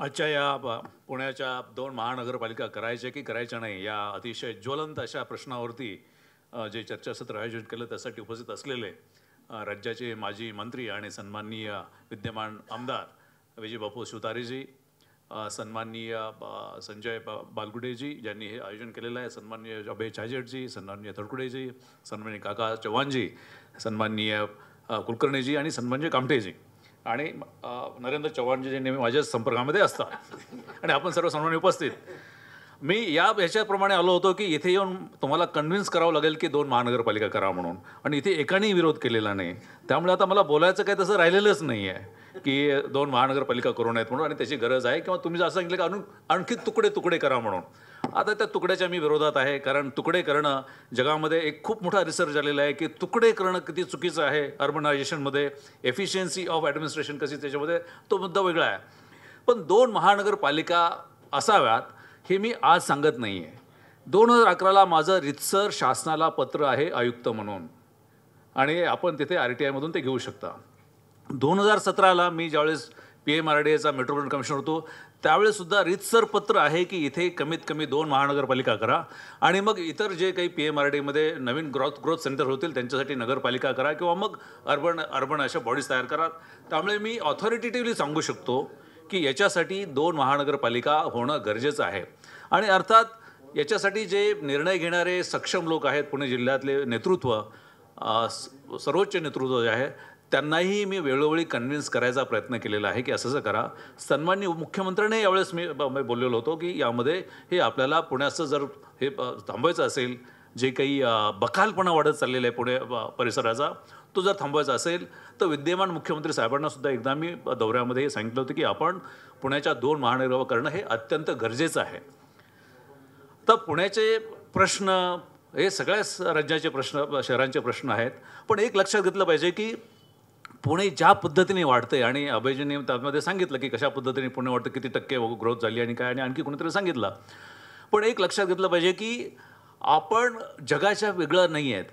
आजच्या या पुण्याच्या 2 महानगरपालिका करायच्या की करायच्या नाही या अतिशय ज्वलंत अशा प्रश्नावरती जे चर्चासत्र आयोजित केलं त्यासाठी उपस्थित असलेले राज्याचे माजी मंत्री आणि सन्माननीय विद्यमान आमदार विजयबापू शिवतारेजी, सन्माननीय संजय बालगुडेजी ज्यांनी हे आयोजन केलेलं आहे, सन्माननीय अभय छाजेटजी, सन्माननीय तडकुडेजी, सन्माननीय काका चव्हाणजी, सन्माननीय कुलकर्णीजी आणि सन्माननीय कामठेजी आणि नरेंद्र चव्हाणजी जे नेहमी माझ्या संपर्कामध्ये असतात आणि आपण सर्व सन्माननीय उपस्थित. मी ह्याच्याप्रमाणे आलो होतो की इथे येऊन तुम्हाला कन्व्हिन्स करावं लागेल की 2 महानगरपालिका करा म्हणून, आणि इथे एकानेही विरोध केलेला नाही. त्यामुळे आता मला बोलायचं काही तसं राहिलेलंच नाही आहे की 2 महानगरपालिका करू नयेत म्हणून आणि त्याची गरज आहे, किंवा तुम्ही जर सांगितलं की आणखी तुकडे तुकडे करा म्हणून. आता त्या तुकड्याच्या मी विरोधात आहे, कारण तुकडे करणं जगामध्ये एक खूप मोठा रिसर्च झालेला आहे की तुकडे करणं किती चुकीचं आहे. अर्बनायझेशनमध्ये एफिशियन्सी ऑफ ॲडमिनिस्ट्रेशन कशी, त्याच्यामध्ये तो मुद्दा वेगळा आहे. पण 2 महानगरपालिका असाव्यात हे मी आज सांगत नाही आहे. 2011ला माझं रितसर शासनाला पत्र आहे आयुक्त म्हणून, आणि आपण तिथे RTIमधून ते घेऊ शकता. 2017ला मी ज्यावेळेस PMRDAचा मेट्रोपॉलिटन कमिशनर होतो त्यावेळेससुद्धा रितसर पत्र आहे की इथे कमीत कमी 2 महानगरपालिका करा, आणि मग इतर जे काही PMRDAमध्ये नवीन ग्रोथ सेंटर होतील त्यांच्यासाठी नगरपालिका करा, किंवा मग अर्बन अशा बॉडीज तयार करा. त्यामुळे मी ऑथॉरिटेटिव्हली सांगू शकतो की याच्यासाठी 2 महानगरपालिका होणं गरजेचं आहे. आणि अर्थात याच्यासाठी जे निर्णय घेणारे सक्षम लोक आहेत, पुणे जिल्ह्यातले नेतृत्व, सर्वोच्च नेतृत्व जे आहे, त्यांनाही मी वेळोवेळी कन्व्हिन्स करायचा प्रयत्न केलेला आहे की असं करा. सन्माननीय मुख्यमंत्र्यांनी यावेळेस मी बोललेलो होतो की यामध्ये हे आपल्याला पुण्याचं जर हे थांबवायचं असेल, जे काही बकालपणा वाढत चाललेला आहे पुणे परिसराचा, तो जर थांबवायचा असेल तर विद्यमान मुख्यमंत्री साहेबांना सुद्धा एकदा मी दौऱ्यामध्ये सांगितलं होतं की आपण पुण्याच्या 2 महानगरपालिका करणं हे अत्यंत गरजेचं आहे. तर पुण्याचे प्रश्न हे सगळ्याच राज्याचे प्रश्न, शहरांचे प्रश्न आहेत. पण एक लक्षात घेतलं पाहिजे की पुणे ज्या पद्धतीने वाढते, आणि अभयजींनी त्यामध्ये सांगितलं की कशा पद्धतीने पुणे वाढतं, किती टक्के ग्रोथ झाली आणि काय, आणि आणखी कोणीतरी सांगितलं. पण एक लक्षात घेतलं पाहिजे की आपण जगाच्या वेगळं नाही आहेत.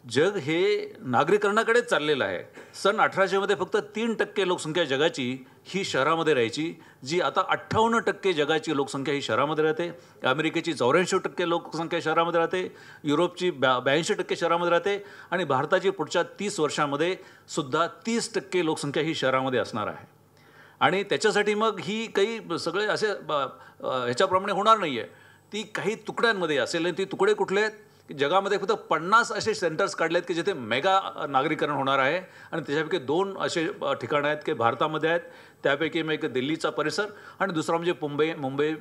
जग हे नागरीकरणाकडेच चाललेलं आहे. सन 1800मध्ये फक्त 3% लोकसंख्या जगाची ही शहरामध्ये राहायची, जी आता 58% जगाची लोकसंख्या ही शहरामध्ये राहते. अमेरिकेची 84% लोकसंख्या शहरामध्ये राहते, युरोपची 82% शहरामध्ये राहते, आणि भारताची पुढच्या 30 वर्षामध्ये सुद्धा 30% लोकसंख्या ही शहरामध्ये असणार आहे. आणि त्याच्यासाठी मग ही काही सगळे असे ह्याच्याप्रमाणे होणार नाही आहे. ती काही तुकड्यांमध्ये असेल, आणि ती तुकडे कुठले आहेत की जगामध्ये फक्त 50 असे सेंटर्स काढले आहेत की जिथे मेगा नागरीकरण होणार आहे, आणि त्याच्यापैकी 2 असे ठिकाणं आहेत की भारतामध्ये आहेत. त्यापैकी मग एक दिल्लीचा परिसर आणि दुसरा म्हणजे मुंबई,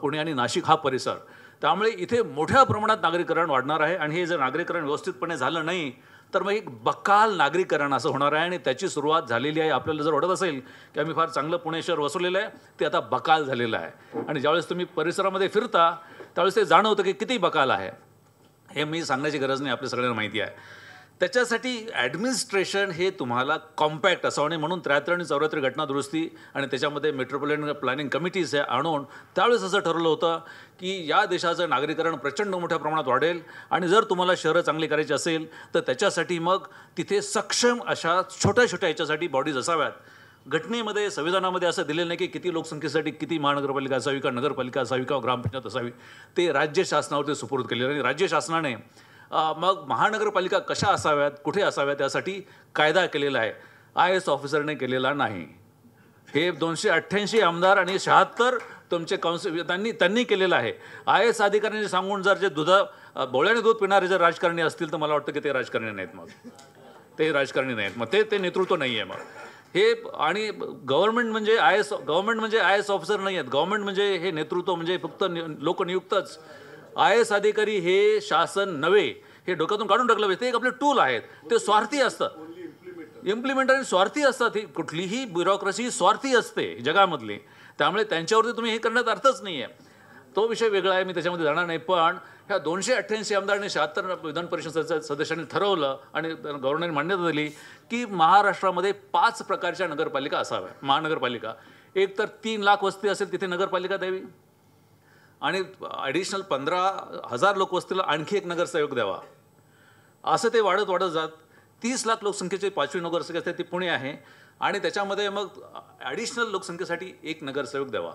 पुणे आणि नाशिक हा परिसर. त्यामुळे इथे मोठ्या प्रमाणात नागरीकरण वाढणार आहे, आणि हे जर नागरीकरण व्यवस्थितपणे झालं नाही तर मग एक बकाल नागरीकरण असं होणार आहे, आणि त्याची सुरुवात झालेली आहे. आपल्याला जर वाटत असेल की आम्ही फार चांगलं पुणे शहर वसवलेलं आहे, ते आता बकाल झालेलं आहे. आणि ज्यावेळेस तुम्ही परिसरामध्ये फिरता त्यावेळेस ते जाणवतं की किती बकाल आहे. हे मी सांगण्याची गरज नाही, आपल्या सगळ्यांना माहिती आहे. त्याच्यासाठी ॲडमिनिस्ट्रेशन हे तुम्हाला कॉम्पॅक्ट असावं, आणि म्हणून 73 आणि 74 घटना दुरुस्ती आणि त्याच्यामध्ये मेट्रोपॉलिटन प्लॅनिंग कमिटीज हे आणून त्यावेळेस असं ठरवलं होतं की या देशाचं नागरीकरण प्रचंड मोठ्या प्रमाणात वाढेल, आणि जर तुम्हाला शहरं चांगली करायची असेल तर त्याच्यासाठी मग तिथे सक्षम अशा छोट्या छोट्या याच्यासाठी बॉडीज असाव्यात. घटनेमध्ये, संविधानामध्ये असं दिलेलं नाही की किती लोकसंख्येसाठी किती महानगरपालिका असावी, का नगरपालिका असावी, का ग्रामपंचायत असावी. ते राज्य शासनावरती सुपूर्द केलेलं, आणि राज्य शासनाने मग महानगरपालिका कशा असाव्यात, कुठे असाव्यात यासाठी कायदा केलेला आहे. IAS ऑफिसरने केलेला नाही. हे 288 आमदार आणि 76 तुमचे काउन्सिल त्यांनी केलेलं आहे. IAS अधिकाऱ्यांनी सांगून जर जे बोळ्याने दूध पिणारे जर राजकारणी असतील तर मला वाटतं की ते राजकारणी नाहीत. मग ते राजकारणी नाहीत, मग ते नेतृत्व नाही आहे. मग हे, आणि गव्हर्नमेंट म्हणजे IAS ऑफिसर नाही आहेत. गव्हर्नमेंट म्हणजे हे नेतृत्व म्हणजे फक्त लोकनियुक्तच. IAS अधिकारी हे शासन नव्हे, हे डोक्यातून काढून टाकलं पाहिजे. ते एक आपले टूल आहेत, ते स्वार्थी असतात. इम्प्लिमेंटर आणि स्वार्थी असतात. ही कुठलीही ब्युरोक्रेसी स्वार्थी असते जगामधली. त्यामुळे त्यांच्यावरती तुम्ही हे करण्यात अर्थच नाही आहे. तो विषय वेगळा आहे, मी त्याच्यामध्ये जाणार नाही. पण ह्या 288 आमदार आणि 76 विधान परिषद सदस्यांनी ठरवलं आणि गव्हर्नरने मान्यता दिली की महाराष्ट्रामध्ये 5 प्रकारच्या नगरपालिका असाव्या. महानगरपालिका, एक तर 3 लाख वस्ती असेल तिथे नगरपालिका द्यावी, आणि ॲडिशनल 15,000 लोकवस्तीला आणखी एक नगरसेवक द्यावा. असं ते वाढत जात 30 लाख लोकसंख्येची 5वी नगरसेवक असते ती पुणे आहे आणि त्याच्यामध्ये मग ॲडिशनल लोकसंख्येसाठी एक नगरसेवक द्यावा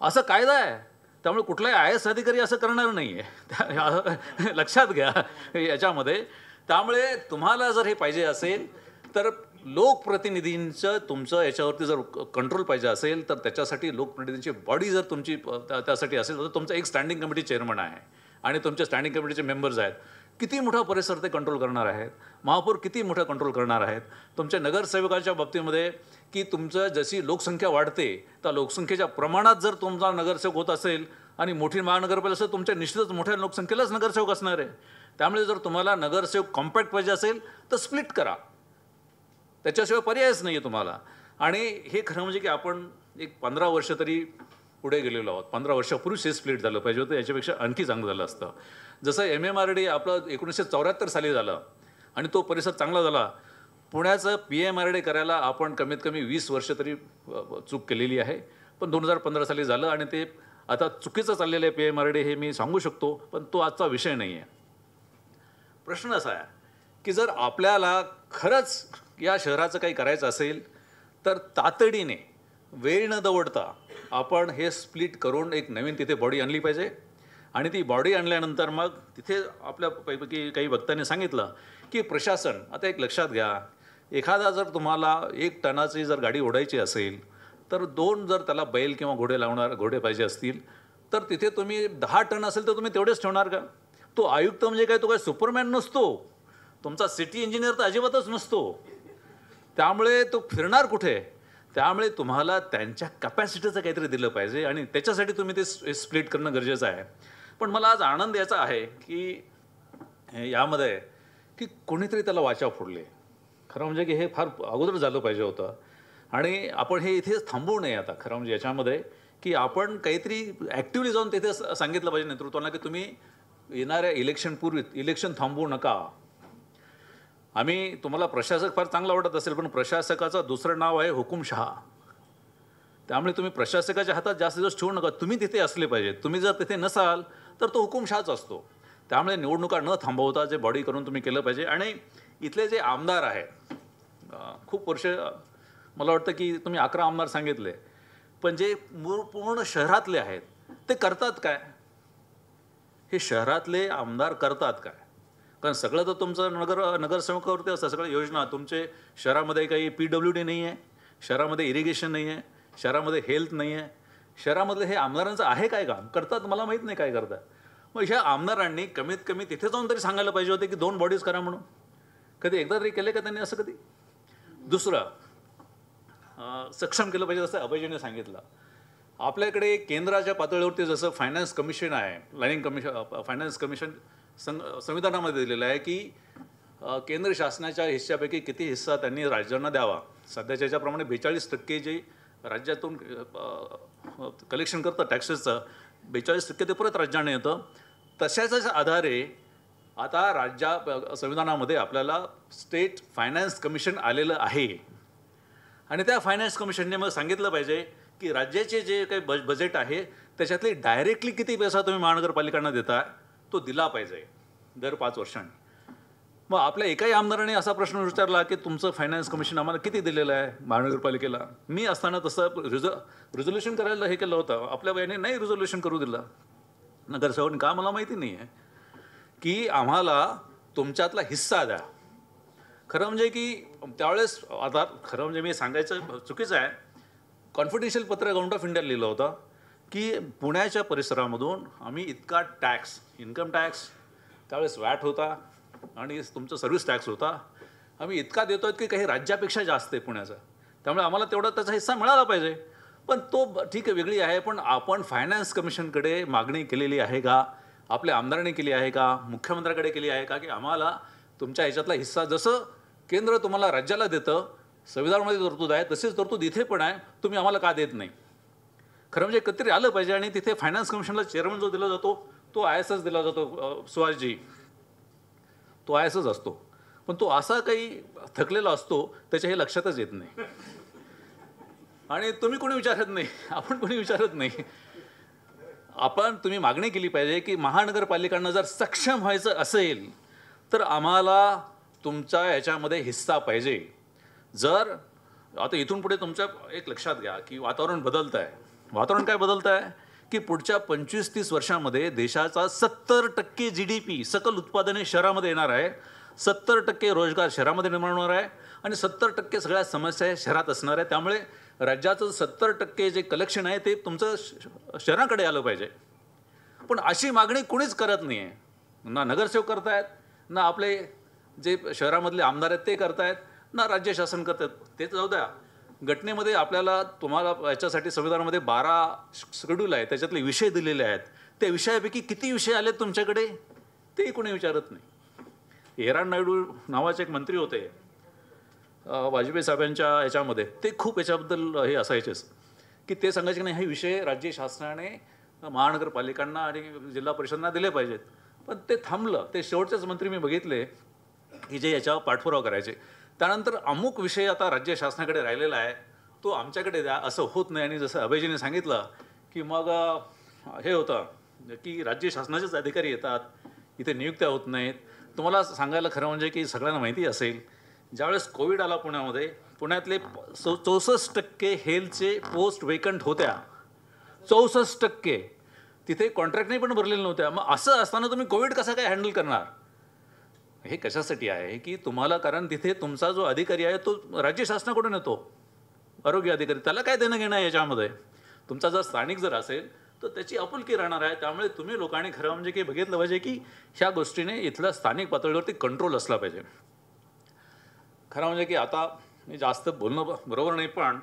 असं कायदा आहे. त्यामुळे कुठलाही IAS अधिकारी असं करणार नाही आहे. लक्षात घ्या याच्यामध्ये. त्यामुळे तुम्हाला जर हे पाहिजे असेल तर लोकप्रतिनिधींचं तुमचं याच्यावरती जर कंट्रोल पाहिजे असेल तर त्याच्यासाठी लोकप्रतिनिधींची बॉडी जर तुमची त्यासाठी असेल तर तुमचं एक स्टँडिंग कमिटी चेअरमन आहे आणि तुमच्या स्टँडिंग कमिटीचे मेंबर्स आहेत. किती मोठा परिसर ते कंट्रोल करणार आहेत, महापौर किती मोठा कंट्रोल करणार आहेत. तुमच्या नगरसेवकाच्या बाबतीमध्ये की तुमचं जशी लोकसंख्या वाढते त्या लोकसंख्येच्या प्रमाणात जर तुमचा नगरसेवक होत असेल आणि मोठी महानगरपालिका असेल तुमच्या निश्चितच मोठ्या लोकसंख्येलाच नगरसेवक असणार आहे. त्यामुळे जर तुम्हाला नगरसेवक कॉम्पॅक्ट पाहिजे असेल तर स्प्लिट करा, त्याच्याशिवाय पर्यायच नाही आहे तुम्हाला. आणि हे खरं म्हणजे की आपण एक 15 वर्ष तरी पुढे गेलेलो आहोत. 15 वर्षापूर्वीच हे स्प्लिट झालं पाहिजे होतं, याच्यापेक्षा आणखी चांगलं झालं असतं. जसं MMRD आपलं 1974 साली झालं आणि तो परिसर चांगला झाला. पुण्याचं PMRD करायला आपण कमीत कमी 20 वर्ष तरी चूक केलेली आहे. पण 2015 साली झालं आणि ते आता चुकीचं चाललेलं आहे PMRD हे मी सांगू शकतो, पण तो आजचा विषय नाही आहे. प्रश्न असा आहे की जर आपल्याला खरंच या शहराचं काही करायचं असेल तर तातडीने वेळ न दवडता आपण हे स्प्लिट करून एक नवीन तिथे बॉडी आणली पाहिजे. आणि ती बॉडी आणल्यानंतर मग तिथे आपल्यापैकी काही वक्त्यांनी सांगितलं की प्रशासन, आता एक लक्षात घ्या, एखादा जर तुम्हाला 1 टनाची जर गाडी ओढायची असेल तर 2 जर त्याला बैल किंवा घोडे पाहिजे असतील तर तिथे तुम्ही 10 टन असेल तर तुम्ही तेवढेच ठेवणार का? तो आयुक्त म्हणजे काय, तो काय सुपरमॅन नसतो, तुमचा सिटी इंजिनियर तर अजिबातच नसतो. त्यामुळे तो फिरणार कुठे? त्यामुळे तुम्हाला त्यांच्या कॅपॅसिटीचं काहीतरी दिलं पाहिजे आणि त्याच्यासाठी तुम्ही ते स्प्लिट करणं गरजेचं आहे. पण मला आज आनंद याचा आहे की यामध्ये की कोणीतरी त्याला वाचा फोडले. खरं म्हणजे की हे फार अगोदर झालं पाहिजे होतं आणि आपण हे इथेच थांबवू नये. आता खरं म्हणजे याच्यामध्ये की आपण काहीतरी ॲक्टिव्हली जाऊन तिथे सांगितलं पाहिजे नेतृत्वाला की तुम्ही येणाऱ्या इलेक्शनपूर्वी इलेक्शन थांबवू नका. आम्ही तुम्हाला प्रशासक फार चांगला वाटत असेल पण प्रशासकाचं दुसरं नाव आहे हुकुमशहा. त्यामुळे तुम्ही प्रशासकाच्या हातात जास्त दिवस ठेवू नका. तुम्ही तिथे असले पाहिजे. तुम्ही जर तिथे नसाल तर तो हुकुमशहाच असतो. त्यामुळे निवडणुका न थांबवता जे बॉडी करून तुम्ही केलं पाहिजे. आणि इथले जे आमदार आहेत खूप वर्ष, मला वाटतं की तुम्ही 11 आमदार सांगितले, पण जे पूर्ण शहरातले आहेत ते करतात काय? हे शहरातले आमदार करतात काय? कारण सगळं तर तुमचं नगरसेवकावरती असतं. सगळ्या योजना तुमचे शहरामध्ये काही PWD नाही आहे, शहरामध्ये इरिगेशन नाही आहे, शहरामध्ये हेल्थ नाही आहे. शहरामधले हे आमदारांचं आहे काय काम? करतात मला माहीत नाही काय करतात. मग ह्या आमदारांनी कमीत कमी तिथे जाऊन तरी सांगायला पाहिजे होते की 2 बॉडीज करा म्हणून. कधी एकदा तरी केले का त्यांनी असं कधी? दुसरं सक्षम केलं पाहिजे जसं अभयजीने सांगितलं. आपल्याकडे केंद्राच्या पातळीवरती जसं फायनान्स कमिशन आहे, प्लॅनिंग कमिशन, फायनान्स कमिशन संविधानामध्ये दिलेलं आहे की केंद्र शासनाच्या हिस्सापैकी किती हिस्सा त्यांनी राज्यांना द्यावा. सध्याच्या याच्याप्रमाणे 42% जे राज्यातून कलेक्शन करतं टॅक्सेसचं, 42% ते परत राज्यांना येतं. तशाच आधारे आता संविधानामध्ये आपल्याला स्टेट फायनान्स कमिशन आलेलं आहे आणि त्या फायनान्स कमिशनने मग सांगितलं पाहिजे की राज्याचे जे काही बजेट आहे त्याच्यातली डायरेक्टली किती पैसा तुम्ही महानगरपालिकांना देताय तो दिला पाहिजे दर 5 वर्षांनी. मग आपल्या एकाही आमदाराने असा प्रश्न विचारला की तुमचं फायनान्स कमिशन आम्हाला किती दिलेलं आहे महानगरपालिकेला? मी असताना तसं रिझोल्युशन करायला हे केलं होतं. आपल्या वयाने नाही रिझोल्युशन करू दिलं नगरसेवकांनी का मला माहिती नाही आहे की आम्हाला तुमच्यातला हिस्सा द्या. खरं म्हणजे की त्यावेळेस आता खरं म्हणजे मी सांगायचं चुकीचं आहे, कॉन्फिडेन्शियल पत्र गव्हर्नमेंट ऑफ इंडिया लिहिलं होतं की पुण्याच्या परिसरामधून आम्ही इतका टॅक्स, इन्कम टॅक्स त्यावेळेस वॅट होता आणि तुमचा सर्व्हिस टॅक्स होता, आम्ही इतका देतो आहे की काही राज्यापेक्षा जास्त आहे पुण्याचा. त्यामुळे आम्हाला तेवढा त्याचा हिस्सा मिळाला पाहिजे. पण तो ठीक आहे वेगळी आहे, पण आपण फायनान्स कमिशनकडे मागणी केलेली आहे का? आपल्या आमदारांनी केली आहे का? मुख्यमंत्र्याकडे केली आहे का की आम्हाला तुमच्या ह्याच्यातला हिस्सा जसं केंद्र तुम्हाला राज्याला देतं, संविधानामध्ये तरतूद आहे, तसेच तरतूद इथे पण आहे, तुम्ही आम्हाला का देत नाही? खरं म्हणजे एकत्रित आलं पाहिजे. आणि तिथे फायनान्स कमिशनला चेअरमन जो दिला जातो तो IASच दिला जातो, सुहासजी, तो IASच असतो. पण तो असा काही थकलेला असतो त्याच्या हे लक्षातच येत नाही आणि तुम्ही कोणी विचारत नाही, आपण कोणी विचारत नाही. तुम्ही मागणी केली पाहिजे की महानगरपालिकांना जर सक्षम व्हायचं असेल तर आम्हाला तुमचा याच्यामध्ये हिस्सा पाहिजे. जर आता इथून पुढे तुमच्या एक लक्षात घ्या की वातावरण बदलत आहे. वातावरण काय बदलत आहे की पुढच्या 25-30 वर्षामध्ये देशाचा 70% GDP सकल उत्पादने शहरामध्ये येणार आहे, 70% रोजगार शहरामध्ये निर्माण होणार आहे आणि 70% सगळ्या समस्या शहरात असणार आहे. त्यामुळे राज्याचं 70% जे कलेक्शन आहे ते तुमचं शहराकडे आलं पाहिजे. पण अशी मागणी कोणीच करत नाही आहे. ना नगरसेवक करतायत, ना आपले जे शहरामधले आमदार आहेत ते करतायत, ना राज्य शासन करतात. ते जाऊ द्या, घटनेमध्ये आपल्याला तुम्हाला याच्यासाठी संविधानामध्ये 12 शेड्यूल आहे, त्याच्यातले विषय दिलेले आहेत. त्या विषयापैकी किती विषय आले तुमच्याकडे तेही कोणी विचारत नाही. एरान नायडू नावाचे एक मंत्री होते वाजपेयी साहेबांच्या याच्यामध्ये, ते खूप याच्याबद्दल हे असायचेच की ते सांगायचे की नाही हे विषय राज्य शासनाने महानगरपालिकांना आणि जिल्हा परिषदांना दिले पाहिजेत. पण ते थांबलं. ते शेवटचेच मंत्री मी बघितले की जे याच्यावर पाठपुरावा करायचे. त्यानंतर अमुक विषय आता राज्य शासनाकडे राहिलेला आहे, तो आमच्याकडे द्या, असं होत नाही. आणि जसं अभयजीने सांगितलं की मग हे होतं की राज्य शासनाचेच अधिकारी येतात, इथे नियुक्त्या होत नाहीत. तुम्हाला सांगायला खरं म्हणजे की सगळ्यांना माहिती असेल, ज्यावेळेस कोविड आला पुण्यामध्ये, पुण्यातले 64% हेल्थचे पोस्ट वेकंट होत्या. 64%. तिथे कॉन्ट्रॅक्टने पण भरलेल्या नव्हत्या. मग असं असताना तुम्ही कोविड कसा काय हँडल करणार? हे कशासाठी आहे की तुम्हाला, कारण तिथे तुमचा जो अधिकारी आहे तो राज्य शासनाकडून येतो, आरोग्य अधिकारी, त्याला काय देणं घेणं आहे याच्यामध्ये. तुमचा जर स्थानिक जर असेल तर त्याची आपुलकी राहणार आहे. त्यामुळे तुम्ही लोकांनी खरं म्हणजे की बघितलं पाहिजे की ह्या गोष्टीने इथल्या स्थानिक पातळीवरती कंट्रोल असला पाहिजे. खरं म्हणजे की आता मी जास्त बोलणं बरोबर नाही, पण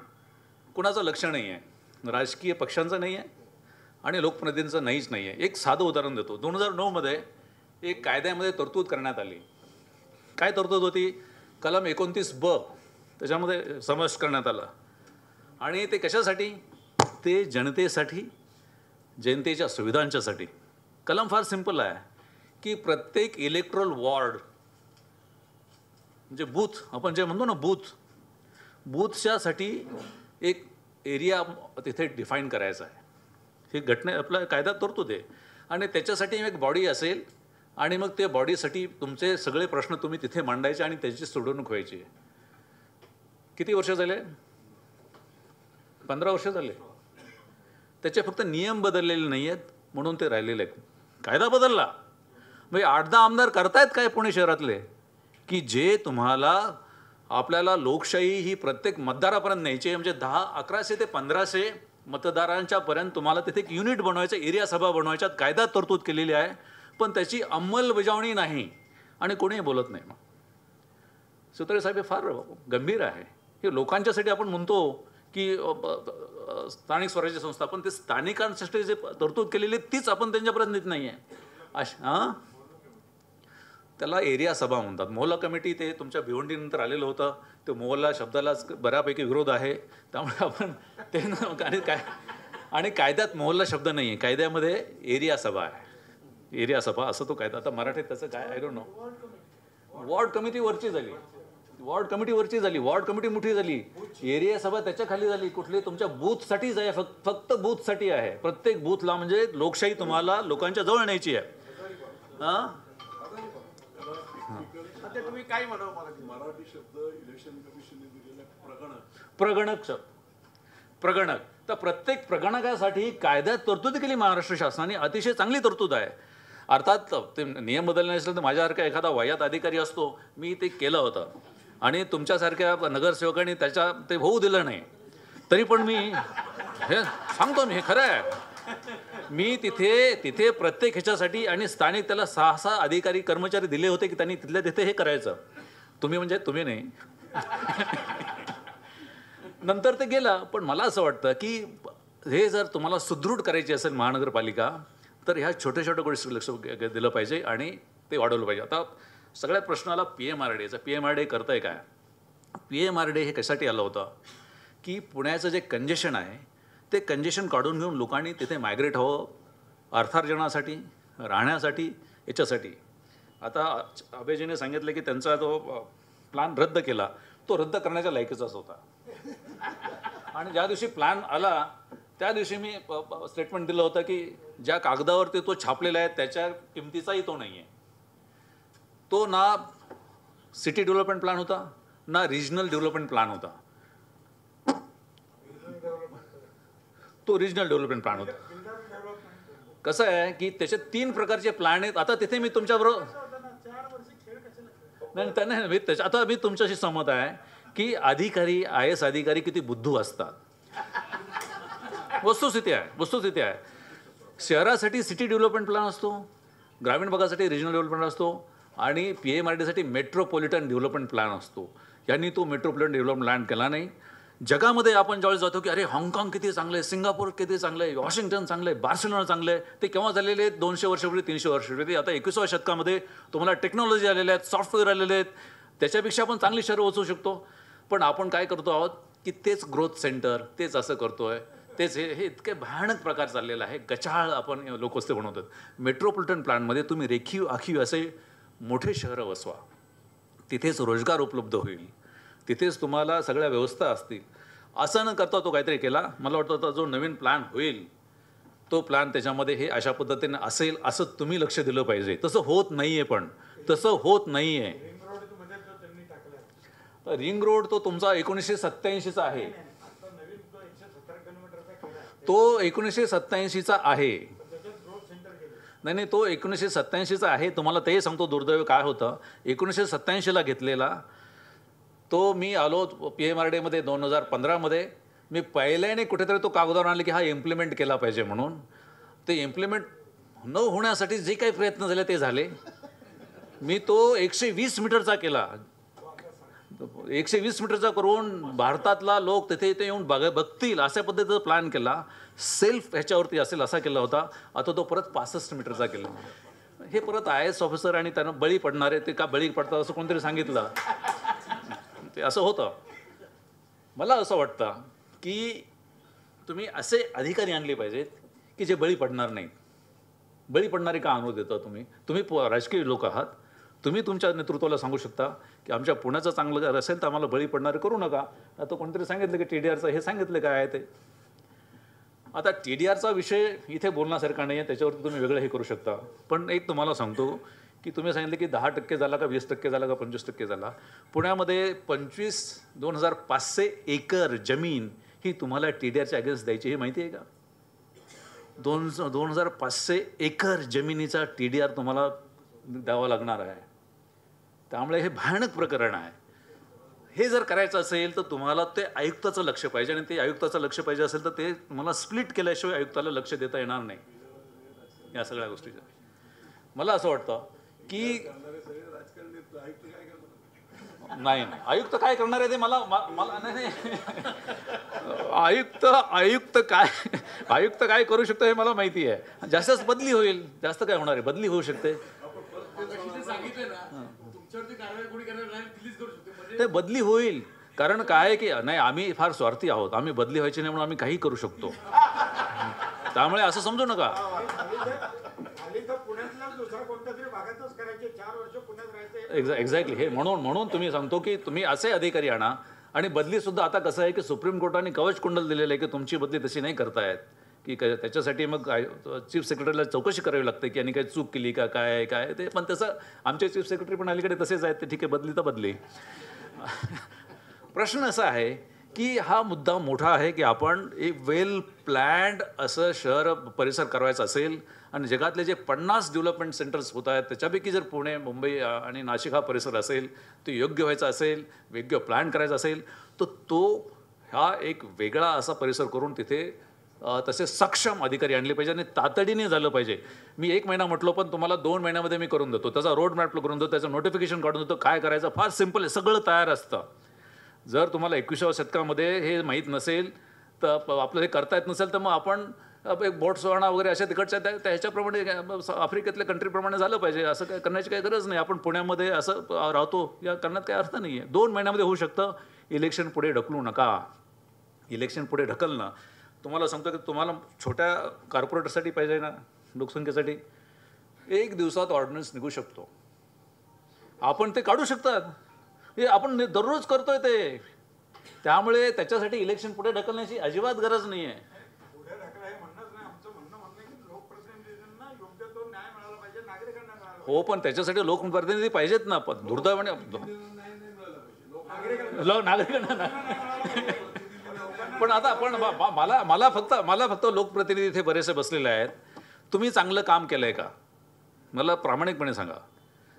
कुणाचं लक्ष नाही आहे, राजकीय पक्षांचं नाही आहे आणि लोकप्रतिनिधींचं नाहीच नाही आहे. एक साधं उदाहरण देतो. 2009 एक कायद्यामध्ये तरतूद करण्यात आली. काय तरतूद होती? कलम 29(ब) त्याच्यामध्ये समावेश करण्यात आला. आणि ते कशासाठी? ते जनतेसाठी, जनतेच्या सुविधांच्यासाठी. कलम फार सिंपल आहे की प्रत्येक इलेक्ट्रोल वॉर्ड म्हणजे बूथ, आपण जे म्हणतो ना बूथच्यासाठी एक एरिया तिथे डिफाईन करायचा आहे. ही घटना आपल्या कायद्यात तरतूद आहे. आणि त्याच्यासाठी एक बॉडी असेल आणि मग त्या बॉडीसाठी तुमचे सगळे प्रश्न तुम्ही तिथे मांडायचे आणि त्याची सोडवणूक व्हायची. किती वर्ष झाले? 15 वर्ष झाले. त्याचे फक्त नियम बदललेले नाही आहेत म्हणून ते राहिलेले आहेत. कायदा बदलला म्हणजे 8-10 आमदार करतायत काय पुणे शहरातले की जे तुम्हाला आपल्याला लोकशाही ही प्रत्येक मतदारापर्यंत न्यायची आहे. म्हणजे 1100 ते 1500 मतदारांच्या पर्यंत तुम्हाला तिथे एक युनिट बनवायचं, एरिया सभा बनवायच्यात. कायदा तरतूद केलेली आहे, पण त्याची अंमलबजावणी नाही आणि कोणीही बोलत नाही. मग सुत्रे साहेब हे फार गंभीर आहे. हे लोकांच्यासाठी आपण म्हणतो की स्थानिक स्वराज्य संस्था, पण ते स्थानिकांसाठी जे तरतूद केलेली तीच आपण त्यांच्यापर्यंत नेत नाही आहे. त्याला एरिया सभा म्हणतात. मोहल्ला कमिटी ते तुमच्या भिवंडीनंतर आलेलं होतं. ते मोहल्ला शब्दालाच बऱ्यापैकी विरोध आहे. त्यामुळे आपण ते आणि कायद्यात मोहल्ला शब्द नाही आहे, कायद्यामध्ये एरिया सभा आहे. एरिया सभा असं तो कायदा. आता मराठीत त्याचं काय I don't know. Ward committee वरची झाली, वॉर्ड कमिटी वरची झाली, वॉर्ड कमिटी मोठी झाली, एरिया सभा त्याच्या खाली झाली. कुठली? तुमच्या बूथसाठीच आहे, फक्त बूथसाठी आहे. प्रत्येक बूथला म्हणजे लोकशाही तुम्हाला लोकांच्या जवळ न्यायची आहे. तुम्ही काय म्हणावं मराठी शब्द इलेक्शन कमिशनने दिलेला प्रगणक. तर प्रत्येक प्रगणकासाठी कायद्यात तरतूद केली महाराष्ट्र शासनाने, अतिशय चांगली तरतूद आहे. अर्थात ते नियम बदलले नसेल तर माझ्यासारखा एखादा वयात अधिकारी असतो, मी ते केलं होतं आणि तुमच्यासारख्या नगरसेवकांनी ते होऊ दिलं नाही. तरी पण मी हे सांगतो, मी हे खरं आहे. मी तिथे प्रत्येक ह्याच्यासाठी आणि स्थानिक त्याला 6 अधिकारी कर्मचारी दिले होते की त्यांनी तिथल्या तिथे हे करायचं. तुम्ही म्हणजे तुम्ही नाही. नंतर ते गेलं. पण मला असं वाटतं की हे जर तुम्हाला सुदृढ करायची असेल महानगरपालिका तर ह्या छोट्या छोट्या गोष्टी लक्ष दिलं पाहिजे आणि ते वाढवलं पाहिजे. आता सगळ्यात प्रश्नाला PMRDचा. PMRD करताय काय? PMRD हे कशासाठी आलं होतं की पुण्याचं जे कंजेशन आहे ते कंजेशन काढून घेऊन लोकांनी तिथे मायग्रेट हवं, अर्थार्जनासाठी, राहण्यासाठी, याच्यासाठी. आता अभयजीने सांगितलं की त्यांचा जो प्लॅन रद्द केला तो रद्द करण्याच्या लायकीचाच होता. आणि ज्या दिवशी प्लॅन आला त्या दिवशी मी स्टेटमेंट दिलं होतं की ज्या कागदावरती तो छापलेला आहे त्याच्या किमतीचाही तो नाही आहे. तो ना सिटी डेव्हलपमेंट प्लॅन होता ना रिजनल डेव्हलपमेंट प्लॅन होता. तो रिजनल डेव्हलपमेंट प्लॅन होता. कसं आहे की त्याचे 3 प्रकारचे प्लॅन आहेत. आता तिथे मी तुमच्याबरोबर नाही आता मी तुमच्याशी सहमत आहे की अधिकारी IAS अधिकारी किती बुद्धू असतात. वस्तुस्थिती आहे. शहरासाठी सिटी डेव्हलपमेंट प्लॅन असतो, ग्रामीण भागासाठी रिजनल डेव्हलपमेंट असतो आणि PMRDसाठी मेट्रोपॉलिटन डेव्हलपमेंट प्लॅन असतो. यांनी तो मेट्रोपॉलिटन डेव्हलपमेंट प्लॅन केला नाही. जगामध्ये आपण ज्यावेळेस जातो की अरे हाँगकाँग किती चांगलं आहे, सिंगापूर किती चांगलं आहे, वॉशिंग्टन चांगलं आहे, बार्सिलोना चांगलं आहे. ते केव्हा झालेले आहेत? 200 वर्षापूर्वी, 300 वर्षापूर्वी. आता 21व्या शतकामध्ये तुम्हाला टेक्नॉलॉजी आलेल्या आहेत, सॉफ्टवेअर आलेले आहेत, त्याच्यापेक्षा आपण चांगली शहरं वाचवू शकतो. पण आपण काय करतो आहोत की तेच ग्रोथ सेंटर, तेच असं करतोय, तेच हे इतके भयानक प्रकार चाललेला आहे. गचाळ आपण लोकवस्ती बनवतात. मेट्रोपॉलिटन प्लॅनमध्ये तुम्ही रेखीव आखीव असे मोठे शहरं वसवा, तिथेच रोजगार उपलब्ध होईल, तिथेच तुम्हाला सगळ्या व्यवस्था असतील. असं न करता तो काहीतरी केला. मला वाटतं आता जो नवीन प्लॅन होईल तो प्लॅन त्याच्यामध्ये हे अशा पद्धतीने असेल असं तुम्ही लक्ष दिलं पाहिजे. तसं होत नाही आहे. रिंग रोड तो तुमचा 1987चा आहे. तो 1987चा आहे. नाही तो 1987चा आहे. तुम्हाला तेही सांगतो दुर्दैव काय होतं. 1987ला घेतलेला तो मी आलो PMRDमध्ये 2015मध्ये. मी पहिल्याने कुठेतरी तो कागदावर आणले की हा इम्प्लिमेंट केला पाहिजे म्हणून. ते इम्प्लिमेंट न होण्यासाठी जे काही प्रयत्न झाले ते झाले. मी तो 120 मीटरचा केला. 120 मीटरचा करून भारतातला लोक तिथे येऊन बघतील अशा पद्धतीचा प्लॅन केला. सेल्फ ह्याच्यावरती असेल असा केला होता. आता तो परत 65 मीटरचा केला. हे परत IAS ऑफिसर आणि त्यांना बळी पडणारे ते का बळी पडतात असं कोणतरी सांगितलं. ते असं होतं. मला असं वाटतं की तुम्ही असे अधिकारी आणले पाहिजेत की जे बळी पडणार नाहीत. बळी पडणारे का आणू देता तुम्ही राजकीय लोक आहात. तुम्ही तुमच्या नेतृत्वाला सांगू शकता की आमच्या पुण्याचं चांगलं असेल तर आम्हाला बळी पडणारे करू नका. आता कोणतरी सांगितलं की TDRचं हे सांगितलं काय आहे ते. आता TDRचा विषय इथे बोलण्यासारखा नाही आहे, त्याच्यावरती तुम्ही वेगळं हे करू शकता. पण एक तुम्हाला सांगतो की तुम्ही सांगितलं की 10% झाला का 20% झाला का 25% झाला. पुण्यामध्ये 25,500 एकर जमीन ही तुम्हाला TDRच्या अगेन्स्ट द्यायची हे माहिती आहे का? 2,500 एकर जमिनीचा TDR तुम्हाला द्यावा लागणार आहे. त्यामुळे हे भयानक प्रकरण आहे. हे जर करायचं असेल तर तुम्हाला ते आयुक्ताचं लक्ष पाहिजे आणि ते आयुक्ताचं लक्ष पाहिजे असेल तर ते तुम्हाला स्प्लिट केल्याशिवाय आयुक्ताला लक्ष देता येणार नाही या सगळ्या गोष्टीचं. मला असं वाटतं की नाही आयुक्त काय करणार आहे ते मला नाही आयुक्त काय करू शकतो हे मला माहिती आहे. जास्तच बदली होईल. जास्त काय होणार आहे? बदली होऊ शकते. ते बदली होईल. कारण काय आहे की नाही आम्ही फार स्वार्थी आहोत. आम्ही बदली व्हायची नाही म्हणून आम्ही काही करू शकतो. त्यामुळे असं समजू नका. एक्झॅक्टली हे म्हणून तुम्ही सांगतो की तुम्ही असे अधिकारी आणा. आणि बदली सुद्धा आता कसं आहे की सुप्रीम कोर्टाने कवच कुंडल दिलेलं आहे की तुमची बदली तशी नाही करतायत की त्याच्यासाठी मग चीफ सेक्रेटरीला चौकशी करावी लागते की यांनी काही चूक केली का काय ते. पण तसं आमचे चीफ सेक्रेटरी पण अलीकडे तसेच आहेत. ते ठीक आहे बदली तर बदली. प्रश्न असा आहे की हा मुद्दा मोठा आहे की आपण एक वेल प्लॅन्ड असं शहर परिसर करायचं असेल आणि जगातले जे 50 डेव्हलपमेंट सेंटर्स होत आहेत त्याच्यापैकी जर पुणे मुंबई आणि नाशिक हा परिसर असेल तो योग्य व्हायचा असेल, योग्य प्लॅन करायचा असेल तर तो हा एक वेगळा असा परिसर करून तिथे तसे सक्षम अधिकारी आणले पाहिजे आणि तातडीने झालं पाहिजे. मी 1 महिना म्हटलो पण तुम्हाला 2 महिन्यामध्ये मी करून देतो. त्याचा रोड मॅप करून देतो, त्याचं नोटिफिकेशन काढून देतो. काय करायचं फार सिम्पल आहे. सगळं तयार असतं. जर तुम्हाला 21व्या शतकामध्ये हे माहीत नसेल तर आपलं हे करता येत नसेल तर मग आपण एक बोट्सवाना वगैरे अशा तिकडच्या त्या ह्याच्याप्रमाणे आफ्रिकेतल्या कंट्रीप्रमाणे झालं पाहिजे. असं काय करण्याची काही गरज नाही. आपण पुण्यामध्ये असं राहतो या करण्यात काही अर्थ नाही आहे. 2 महिन्यामध्ये होऊ शकतं. इलेक्शन पुढे ढकलू नका. इलेक्शन पुढे ढकलणं तुम्हाला सांगतो की तुम्हाला छोट्या कॉर्पोरेटसाठी पाहिजे ना लोकसंख्येसाठी 1 दिवसात ऑर्डिनन्स निघू शकतो. आपण ते काढू शकतात. हे आपण दररोज करतोय ते. त्यामुळे त्याच्यासाठी इलेक्शन पुढे ढकलण्याची अजिबात गरज नाही आहे. हो, पण त्याच्यासाठी लोकप्रतिनिधी पाहिजेत ना. पण दुर्दैवाने नागरिकांना पण आता मला फक्त लोकप्रतिनिधी इथे बरेचसे बसलेले आहेत. तुम्ही चांगलं काम केलंय का? मला प्रामाणिकपणे सांगा.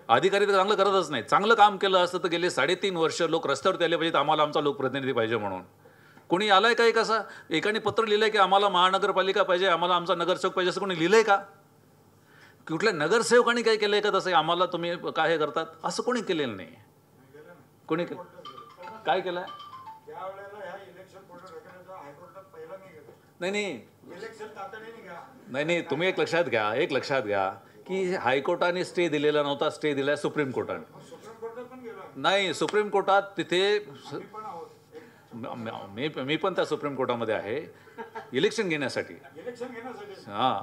अधिकारी तर चांगलं करतच नाही. चांगलं काम केलं असतं तर गेले 3.5 वर्ष लोक रस्त्यावरती आले पाहिजेत आम्हाला आमचा लोकप्रतिनिधी पाहिजे म्हणून. कोणी आलाय का? एक असा एकाने पत्र लिहिलंय की आम्हाला महानगरपालिका पाहिजे, आम्हाला आमचा नगरसेवक पाहिजे, असं कोणी लिहिलंय का? कुठल्या नगरसेवकांनी काय केलंय का तसं आम्हाला तुम्ही काय हे करतात? असं कोणी केलेलं नाही. कोणी काय केलंय? नाही, तुम्ही एक लक्षात घ्या की हायकोर्टाने स्टे दिलेला नव्हता. स्टे दिलाय सुप्रीम कोर्टाने. नाही, सुप्रीम कोर्टात तिथे मी पण त्या सुप्रीम कोर्टामध्ये आहे इलेक्शन घेण्यासाठी. हां,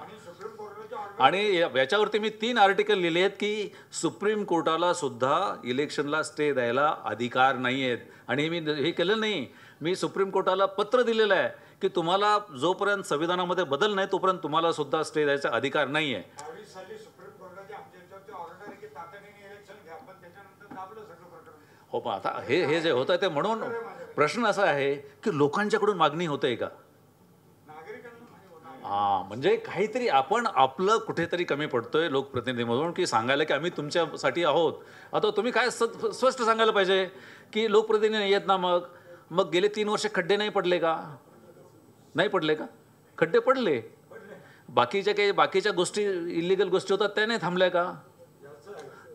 आणि याच्यावरती मी 3 आर्टिकल लिहिले आहेत की सुप्रीम कोर्टाला सुद्धा इलेक्शनला स्टे द्यायला अधिकार नाही आहेत. आणि मी हे केलं नाही. मी सुप्रीम कोर्टाला पत्र दिलेलं आहे की तुम्हाला जोपर्यंत संविधानामध्ये बदल नाही तोपर्यंत तुम्हाला सुद्धा स्टे द्यायचा अधिकार नाही आहे. हो, पण आता हे जे होतं ते म्हणून प्रश्न असा आहे की लोकांच्याकडून मागणी होते का? म्हणजे काहीतरी आपण आपलं कुठेतरी कमी पडतोय लोकप्रतिनिधी म्हणून की सांगायला की आम्ही तुमच्यासाठी आहोत. आता तुम्ही काय स्पष्ट सांगायला पाहिजे की लोकप्रतिनिधी नाही आहेत ना. मग गेले 3 वर्ष खड्डे नाही पडले का? नाही पडले का? खड्डे पडले. बाकीच्या गोष्टी इलिगल गोष्टी होतात त्या नाही थांबल्या का?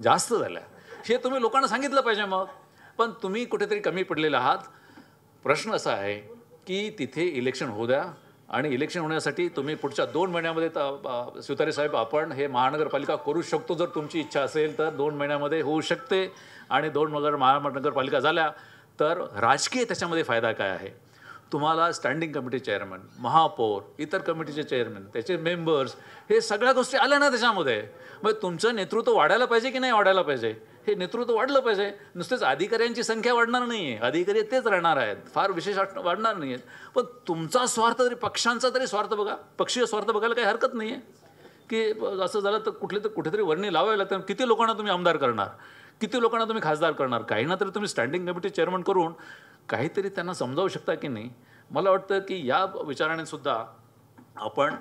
जास्त झाल्या. हे तुम्ही लोकांना सांगितलं पाहिजे. मग पण तुम्ही कुठेतरी कमी पडलेले आहात. प्रश्न असा आहे की तिथे इलेक्शन होऊ द्या आणि इलेक्शन होण्यासाठी तुम्ही पुढच्या 2 महिन्यामध्ये शिवतारे साहेब आपण हे महानगरपालिका करू शकतो. जर तुमची इच्छा असेल तर 2 महिन्यामध्ये होऊ शकते. आणि 2 महानगरपालिका झाल्या तर राजकीय त्याच्यामध्ये फायदा काय आहे? तुम्हाला स्टँडिंग कमिटी चेअरमन, महापौर, इतर कमिटीचे चेअरमन, त्याचे मेंबर्स, हे सगळ्या गोष्टी आल्या ना त्याच्यामध्ये. मग तुमचं नेतृत्व वाढायला पाहिजे की नाही वाढायला पाहिजे? हे नेतृत्व वाढलं पाहिजे. नुसतेच अधिकाऱ्यांची संख्या वाढणार नाही आहे. अधिकारी तेच राहणार आहेत, फार विशेष वाढणार नाही आहेत. पण तुमचा स्वार्थ तरी, पक्षांचा तरी स्वार्थ बघा. पक्षीय स्वार्थ बघायला काही हरकत नाही आहे की असं झालं तर कुठेतरी वर्णी लावायला लागतं. किती लोकांना तुम्ही आमदार करणार? किती लोकांना तुम्ही खासदार करणार? काही ना तरी तुम्ही स्टँडिंग कमिटी चेअरमन करून काहीतरी त्यांना समजावू शकता की नाही? मला वाटतं की या विचाराने सुद्धा आपण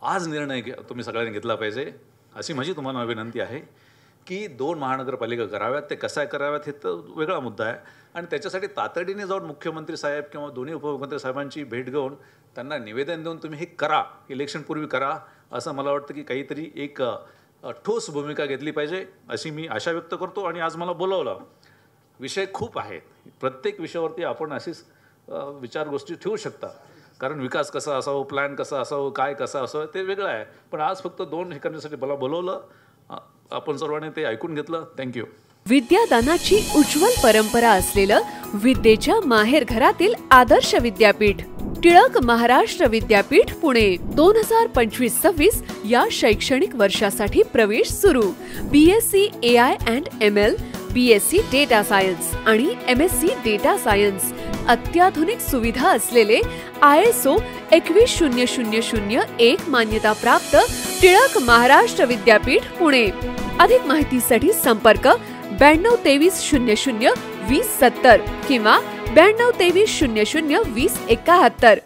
आज निर्णय तुम्ही सगळ्यांनी घेतला पाहिजे अशी माझी तुम्हाला विनंती आहे की 2 महानगरपालिका कराव्यात. ते कशा कराव्यात हे तर वेगळा मुद्दा आहे. आणि त्याच्यासाठी तातडीने जाऊन मुख्यमंत्री साहेब किंवा दोन्ही उपमुख्यमंत्री साहेबांची भेट घेऊन त्यांना निवेदन देऊन तुम्ही हे करा, इलेक्शनपूर्वी करा, असं मला वाटतं की काहीतरी एक ठोस भूमिका घेतली पाहिजे अशी मी आशा व्यक्त करतो. आणि आज मला बोलवलं. विषय खूप आहेत. प्रत्येक विषयावरती आपण अशीच विचार गोष्टी ठेवू शकता. कारण विकास कसा असावं, प्लॅन कसा असावं, काय कसं असावं ते वेगळं आहे. पण आज फक्त 2 हे करण्यासाठी मला बोलवलं. आपण सर्वांनी ते ऐकून घेतलं. थँक्यू. विद्यादानाची उज्ज्वल परंपरा असलेलं विद्येच्या माहेरघरातील आदर्श विद्यापीठ टिळक महाराष्ट्र विद्यापीठ पुणे 2025-26 या शैक्षणिक वर्षासाठी प्रवेश सुरू. BSc AI and ML, BSc data science आणि MSc डेटा सायन्स. अत्याधुनिक सुविधा असलेले ISO 21001 मान्यता प्राप्त टिळक महाराष्ट्र विद्यापीठ पुणे. अधिक माहितीसाठी संपर्क 922300 2070 किंवा 922300 2071.